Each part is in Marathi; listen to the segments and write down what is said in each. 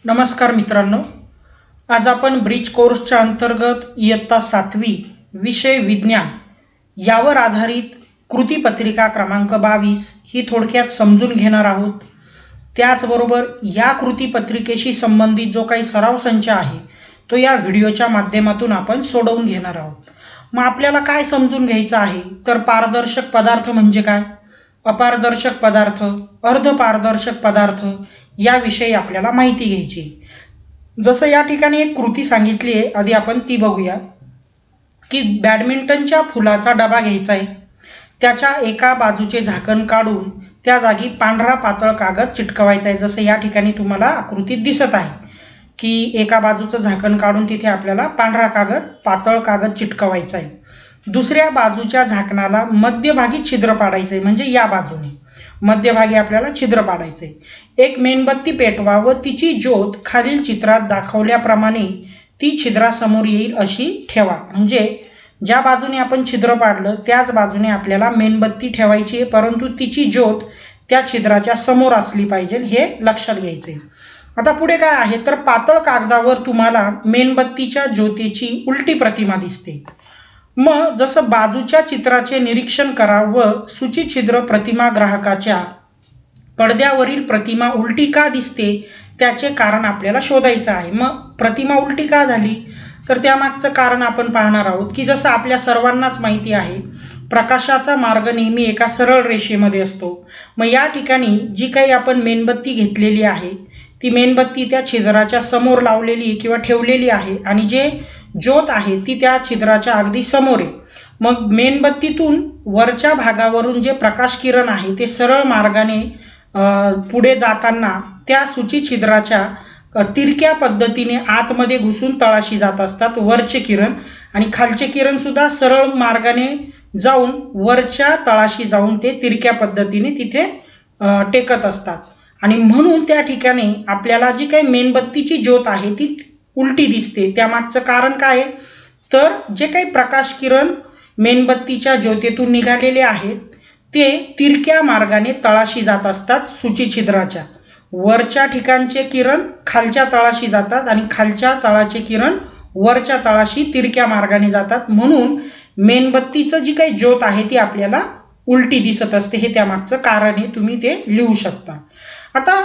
नमस्कार मित्रांनो, आज आपण ब्रिज कोर्सच्या अंतर्गत इयत्ता 7वी विषय विज्ञान यावर आधारित कृतीपत्रिका क्रमांक 22 ही थोडक्यात समजून घेणार आहोत। त्याचबरोबर या कृतीपत्रिकेशी संबंधित जो काही सराव संच आहे तो या व्हिडिओच्या माध्यमातून आपण सोडवून घेणार आहोत। मग आपल्याला काय समजून घ्यायचं आहे तर पारदर्शक पदार्थ म्हणजे काय, अपारदर्शक पदार्थ, अर्धपारदर्शक पदार्थ याविषयी आपल्याला माहिती घ्यायची। जसं या ठिकाणी एक कृती सांगितली आहे, आधी आपण ती बघूया की बॅडमिंटनच्या फुलाचा डबा घ्यायचा आहे, त्याच्या एका बाजूचे झाकण काढून त्या जागी पांढरा पातळ कागद चिटकवायचा आहे। जसं या ठिकाणी तुम्हाला आकृतीत दिसत आहे की एका बाजूचं झाकण काढून तिथे आपल्याला पांढरा कागद, पातळ कागद चिटकवायचा आहे। दुसऱ्या बाजूच्या झाकणाला मध्यभागी छिद्र पाडायचं आहे, म्हणजे या बाजूने मध्यभागी आपल्याला छिद्र पाडायचं आहे। एक मेणबत्ती पेटवा व तिची ज्योत खालील चित्रात दाखवल्याप्रमाणे ती छिद्रासमोर येईल अशी ठेवा। म्हणजे ज्या बाजूने आपण छिद्र पाडलं त्याच बाजूने आपल्याला मेणबत्ती ठेवायची आहे, परंतु तिची ज्योत त्या छिद्राच्या समोर असली पाहिजे, हे लक्षात घ्यायचं आहे। आता पुढे काय आहे तर पातळ कागदावर तुम्हाला मेणबत्तीच्या ज्योतीची उलटी प्रतिमा दिसते। मग जसं बाजूच्या चित्राचे निरीक्षण करा व सूचिछिद्र प्रतिमा ग्राहकाच्या पडद्यावरील प्रतिमा उलटी का दिसते त्याचे कारण आपल्याला शोधायचं आहे। मग प्रतिमा उलटी का झाली तर त्यामागचं कारण आपण पाहणार आहोत की जसं आपल्या सर्वांनाच माहिती आहे प्रकाशाचा मार्ग नेहमी एका सरळ रेषेमध्ये असतो। मग या ठिकाणी जी काही आपण मेणबत्ती घेतलेली आहे ती मेणबत्ती त्या छिद्राच्या समोर लावलेली किंवा ठेवलेली आहे आणि जे ज्योत आहे ती त्या छिद्राच्या अगदी समोर आहे। मग मेणबत्तीतून वरच्या भागावरून जे प्रकाश किरण आहे ते सरळ मार्गाने पुढे जाताना त्या सूचिछिद्राच्या तिरक्या पद्धतीने आतमध्ये घुसून तळाशी जात असतात वरचे किरण, आणि खालचे किरण सुद्धा सरळ मार्गाने जाऊन वरच्या तळाशी जाऊन ते तिरक्या पद्धतीने तिथे टेकत असतात। आणि म्हणून त्या ठिकाणी आपल्याला जी काही मेणबत्तीची ज्योत आहे ती उलटी दिसते। त्यामागचं कारण काय आहे तर जे काही प्रकाश किरण मेणबत्तीच्या ज्योतीतून निघालेले आहेत ते तिरक्या मार्गाने तळाशी जात असतात। सूचिछिद्राच्या वरच्या ठिकाणचे किरण खालच्या तळाशी जातात आणि खालच्या तळाचे किरण वरच्या तळाशी तिरक्या मार्गाने जातात, म्हणून मेणबत्तीचं जी काही ज्योत आहे ती आपल्याला उलटी दिसत असते। हे त्यामागचं कारण आहे, तुम्ही ते लिहू शकता। आता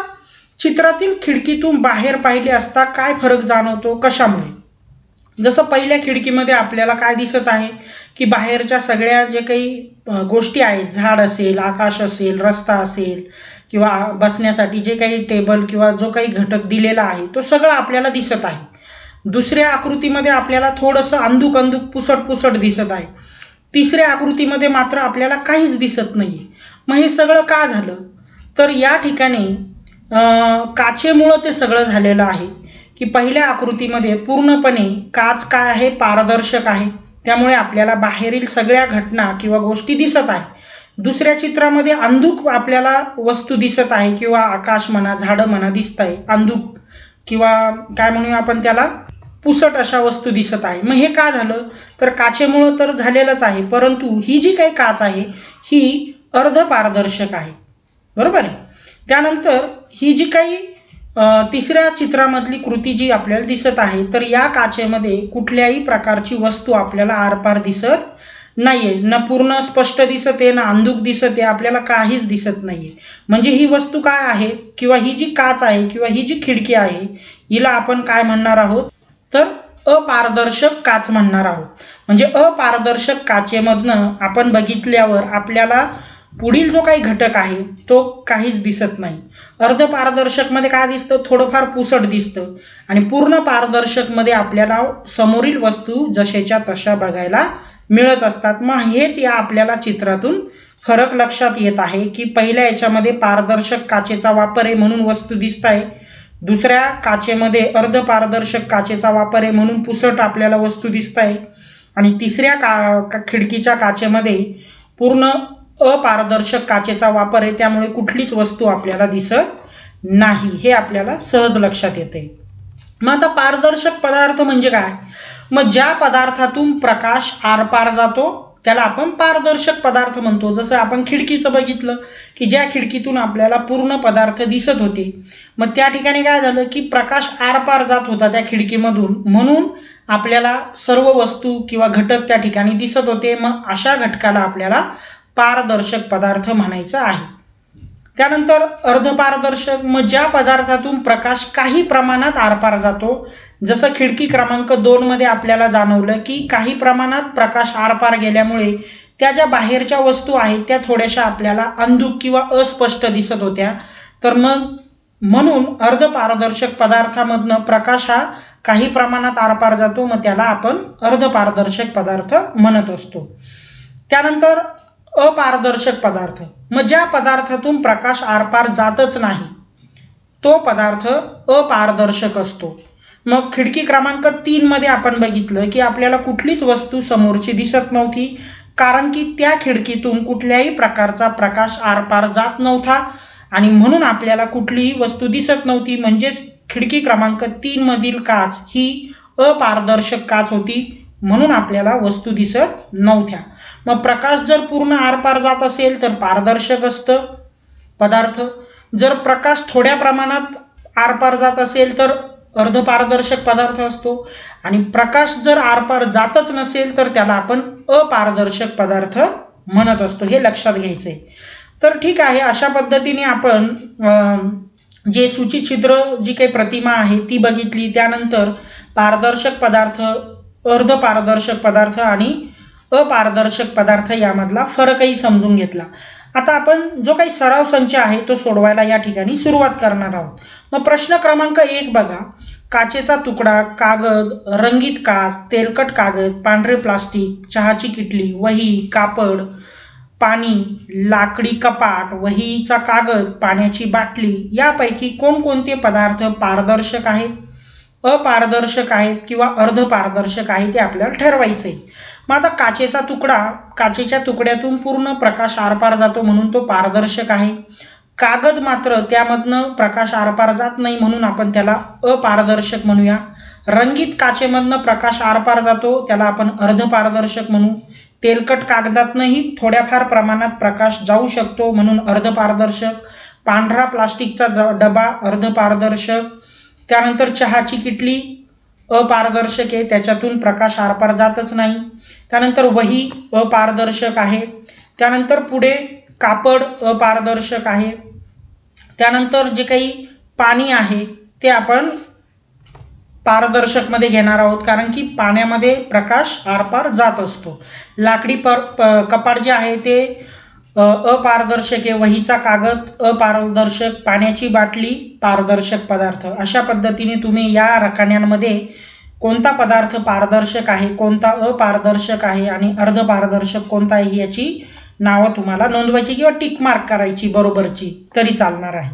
चित्रातील खिडकीतून बाहेर पाहिले असता काय फरक जाणवतो, कशामुळे? जसं पहिल्या खिडकीमध्ये आपल्याला काय दिसत आहे की बाहेरच्या सगळ्या जे काही गोष्टी आहेत, झाड असेल, आकाश असेल, रस्ता असेल किंवा बसण्यासाठी जे काही टेबल किंवा जो काही घटक दिलेला आहे तो सगळं आपल्याला दिसत आहे। दुसऱ्या आकृतीमध्ये आपल्याला थोडंसं अंधुक अंधुक पुसट पुसट दिसत आहे। तिसऱ्या आकृतीमध्ये मात्र आपल्याला काहीच दिसत नाही। मग हे सगळं का झालं तर या ठिकाणी काचेमुळं ते सगळं झालेलं आहे की पहिल्या आकृतीमध्ये पूर्णपणे काच काय आहे, पारदर्शक आहे, त्यामुळे आपल्याला बाहेरील सगळ्या घटना किंवा गोष्टी दिसत आहे। दुसऱ्या चित्रामध्ये अंधुक आपल्याला वस्तू दिसत आहे किंवा आकाश म्हणा, झाडं म्हणा दिसत आहे, अंधुक किंवा काय म्हणूया आपण त्याला पुसट अशा वस्तू दिसत आहे। मग हे का झालं तर काचेमुळं तर झालेलंच आहे, परंतु ही जी काही काच आहे ही अर्धपारदर्शक आहे, बरोबर आहे। त्यानंतर ही जी काही तिसऱ्या चित्रामधली कृती जी आपल्याला दिसत आहे तर या काचेमध्ये कुठल्याही प्रकारची वस्तू आपल्याला आरपार दिसत नाहीये, न पूर्ण स्पष्ट दिसत आहे ना अंधुक दिसत आहे, आपल्याला काहीच दिसत नाहीये। म्हणजे ही वस्तू काय आहे किंवा ही जी काच आहे किंवा ही जी खिडकी आहे हिला आपण काय म्हणणार आहोत तर अपारदर्शक काच म्हणणार आहोत। म्हणजे अपारदर्शक काचेमधनं आपण बघितल्यावर आपल्याला पुढील जो काही घटक आहे तो काहीच दिसत नाही। अर्धपारदर्शकमध्ये काय दिसतं, थोडंफार पुसट दिसतं, आणि पूर्ण पारदर्शकमध्ये आपल्याला समोरील वस्तू जशाच्या तशा बघायला मिळत असतात। मग हेच या आपल्याला चित्रातून फरक लक्षात येत आहे की पहिल्या याच्यामध्ये पारदर्शक काचेचा वापर आहे म्हणून वस्तू दिसत आहे, दुसऱ्या काचेमध्ये अर्धपारदर्शक काचेचा वापर आहे म्हणून पुसट आपल्याला वस्तू दिसत आहे, आणि तिसऱ्या खिडकीच्या काचेमध्ये पूर्ण अपारदर्शक काचेचा वापर आहे त्यामुळे कुठलीच वस्तू आपल्याला दिसत नाही, हे आपल्याला सहज लक्षात येते। मग आता पारदर्शक पदार्थ म्हणजे काय, मग ज्या पदार्थातून प्रकाश आरपार जातो त्याला आपण पारदर्शक पदार्थ म्हणतो. जसं आपण खिडकीचं बघितलं की ज्या खिडकीतून आपल्याला पूर्ण पदार्थ दिसत होते, मग त्या ठिकाणी काय झालं की प्रकाश आरपार जात होता त्या खिडकीमधून, म्हणून आपल्याला सर्व वस्तू किंवा घटक त्या ठिकाणी दिसत होते. मग अशा घटकाला आपल्याला पारदर्शक पदार्थ म्हणायचं आहे. त्यानंतर अर्धपारदर्शक, मग ज्या पदार्थातून प्रकाश काही प्रमाणात आरपार जातो, जसं खिडकी क्रमांक 2 मध्ये आपल्याला जाणवलं की काही प्रमाणात प्रकाश आरपार गेल्यामुळे त्या ज्या बाहेरच्या वस्तू आहेत त्या थोड्याशा आपल्याला अंधुक किंवा अस्पष्ट दिसत होत्या. तर म्हणून अर्धपारदर्शक पदार्थामधनं प्रकाश हा काही प्रमाणात आरपार जातो, मग त्याला आपण अर्धपारदर्शक पदार्थ म्हणत असतो. त्यानंतर अपारदर्शक पदार्थ, मग ज्या पदार्थातून प्रकाश आरपार जातच नाही तो पदार्थ अपारदर्शक असतो. मग खिडकी क्रमांक 3 मध्ये आपण बघितलं की आपल्याला कुठलीच वस्तू समोरची दिसत नव्हती, कारण की त्या खिडकीतून कुठल्याही प्रकारचा प्रकाश आरपार जात नव्हता आणि म्हणून आपल्याला कुठलीही वस्तू दिसत नव्हती. म्हणजेच खिडकी क्रमांक 3 मधील काच ही अपारदर्शक काच होती, म्हणून आपल्याला वस्तू दिसत नव्हत्या. मग प्रकाश जर पूर्ण आरपार जात असेल तर पारदर्शक असतं पदार्थ. जर प्रकाश थोड्या प्रमाणात आरपार जात असेल तर अर्धपारदर्शक पदार्थ असतो. आणि प्रकाश जर आरपार जातच नसेल तर त्याला आपण अपारदर्शक पदार्थ म्हणत असतो. हे लक्षात घ्यायचं आहे. तर ठीक आहे, अशा पद्धतीने आपण जे सूचिछिद्र जी काही प्रतिमा आहे ती बघितली. त्यानंतर पारदर्शक पदार्थ, अर्धपारदर्शक पदार्थ आणि अपारदर्शक पदार्थ यामधला फरकही समजून घेतला. आता आपण जो काही सराव संच आहे तो सोडवायला या ठिकाणी सुरुवात करणार आहोत. मग प्रश्न क्रमांक 1 बघा. काचेचा तुकडा, कागद, रंगीत काच, तेलकट कागद, पांढरे प्लास्टिक, चहाची किटली, वही, कापड, पाणी, लाकडी कपाट, वहीचा कागद, पाण्याची बाटली यापैकी कोणकोणते पदार्थ पारदर्शक आहेत, अपारदर्शक आहेत किंवा अर्धपारदर्शक आहे ते आपल्याला ठरवायचं आहे. मग आता काचेचा तुकडा, काचेच्या तुकड्यातून पूर्ण प्रकाश आरपार जातो म्हणून तो पारदर्शक आहे. कागद मात्र त्यामधनं प्रकाश आरपार जात नाही म्हणून आपण त्याला अपारदर्शक म्हणूया. रंगीत काचेमधनं प्रकाश आरपार जातो त्याला आपण अर्धपारदर्शक म्हणू. तेलकट कागदातनंही थोड्याफार प्रमाणात प्रकाश जाऊ शकतो म्हणून अर्धपारदर्शक. पांढरा प्लास्टिकचा डबा अर्धपारदर्शक. त्यानंतर चहाची किटली अपारदर्शक आहे, त्याच्यातून प्रकाश आरपार जातच नाही. त्यानंतर वही अपारदर्शक आहे. त्यानंतर पुढे कापड अपारदर्शक आहे. त्यानंतर जे काही पाणी आहे ते आपण पारदर्शकमध्ये घेणार आहोत, कारण की पाण्यामध्ये प्रकाश आरपार जात असतो. लाकडी कपाट जे आहे ते अपारदर्शक आहे. वहीचा कागद अपारदर्शक. पाण्याची बाटली पारदर्शक पदार्थ. अशा पद्धतीने तुम्ही या रकान्यांमध्ये कोणता पदार्थ पारदर्शक आहे, कोणता अपारदर्शक आहे आणि अर्धपारदर्शक कोणता आहे याची नावं तुम्हाला नोंदवायची किंवा टिक मार्क करायची बरोबरची तरी चालणार आहे.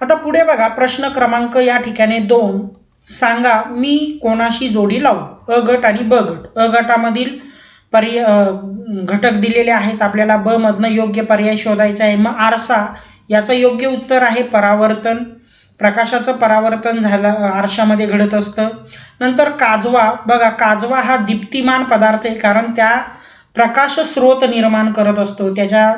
आता पुढे बघा. प्रश्न क्रमांक या ठिकाणी 2. सांगा मी कोणाशी जोडी लावू. अ गट आणि ब गट. अ गटामधील घटक दिलेले आहेत आपल्याला. ब मधनं योग्य पर्याय शोधायचा आहे. मग आरसा याचं योग्य उत्तर आहे परावर्तन. प्रकाशाचं परावर्तन झालं आरशामध्ये घडत असतं. नंतर काजवा बघा. काजवा हा दीप्तिमान पदार्थ आहे, कारण त्या प्रकाश स्रोत निर्माण करत असतो. त्याच्या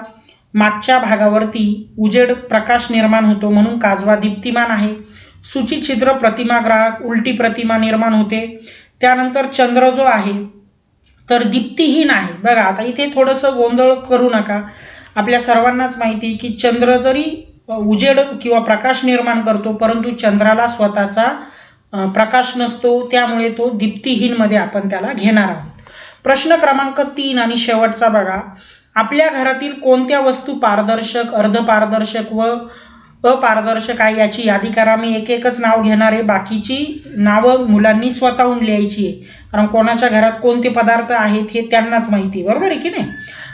मागच्या भागावरती उजेड प्रकाश निर्माण होतो म्हणून काजवा दीप्तिमान आहे. सूचिछिद्र प्रतिमाग्राहक उलटी प्रतिमा निर्माण होते. त्यानंतर चंद्र जो आहे तर दीप्तिहीन आहे. बघा आता इथे थोडंसं गोंधळ करू नका. आपल्या सर्वांनाच माहिती की चंद्र जरी उजेड किंवा प्रकाश निर्माण करतो परंतु चंद्राला स्वतःचा प्रकाश नसतो, त्यामुळे तो दीप्तिहीनमध्ये आपण त्याला घेणार आहोत. प्रश्न क्रमांक 3 आणि शेवटचा बघा. आपल्या घरातील कोणत्या वस्तू पारदर्शक, अर्धपारदर्शक व अपारदर्शक आहे याची यादी करा. मी एक एकच नाव घेणार आहे, बाकीची नावं मुलांनी स्वतःहून लिहायची आहे, कारण कोणाच्या घरात कोणते पदार्थ आहेत हे त्यांनाच माहिती, बरोबर आहे की नाही.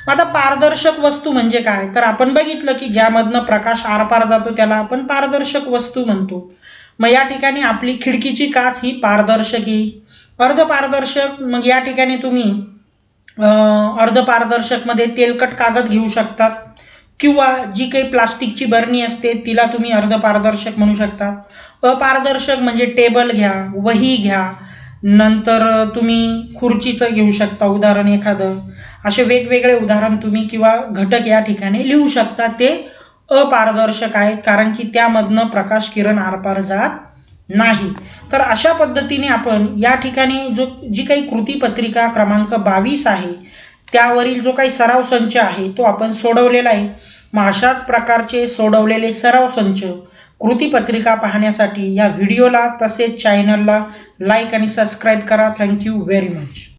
आता पारदर्शक वस्तू म्हणजे काय, तर आपण बघितलं की ज्यामधनं प्रकाश आरपार जातो त्याला आपण पारदर्शक वस्तू म्हणतो. मग या ठिकाणी आपली खिडकीची काच ही पारदर्शक येईल. अर्धपारदर्शक, मग या ठिकाणी तुम्ही अर्धपारदर्शकमध्ये तेलकट कागद घेऊ शकतात किंवा जी काही प्लास्टिकची बरणी असते तिला तुम्ही अर्धपारदर्शक म्हणू शकता. अपारदर्शक म्हणजे टेबल घ्या, वही घ्या, नंतर तुम्ही खुर्चीचं घेऊ शकता उदाहरण एखादं. असे वेगवेगळे उदाहरण तुम्ही किंवा घटक या ठिकाणी लिहू शकता. ते अपारदर्शक आहेत कारण की त्यामधनं प्रकाश किरण आरपार जात नाही. तर अशा पद्धतीने आपण या ठिकाणी जी काही कृतीपत्रिका क्रमांक 22 आहे त्यावरील जो काही सराव संच आहे तो आपण सोडवलेला आहे. मग अशाच प्रकारचे सोडवलेले सराव संच कृतीपत्रिका पाहण्यासाठी या व्हिडिओला तसेच चॅनलला लाईक आणि सबस्क्राईब करा. Thank you very much.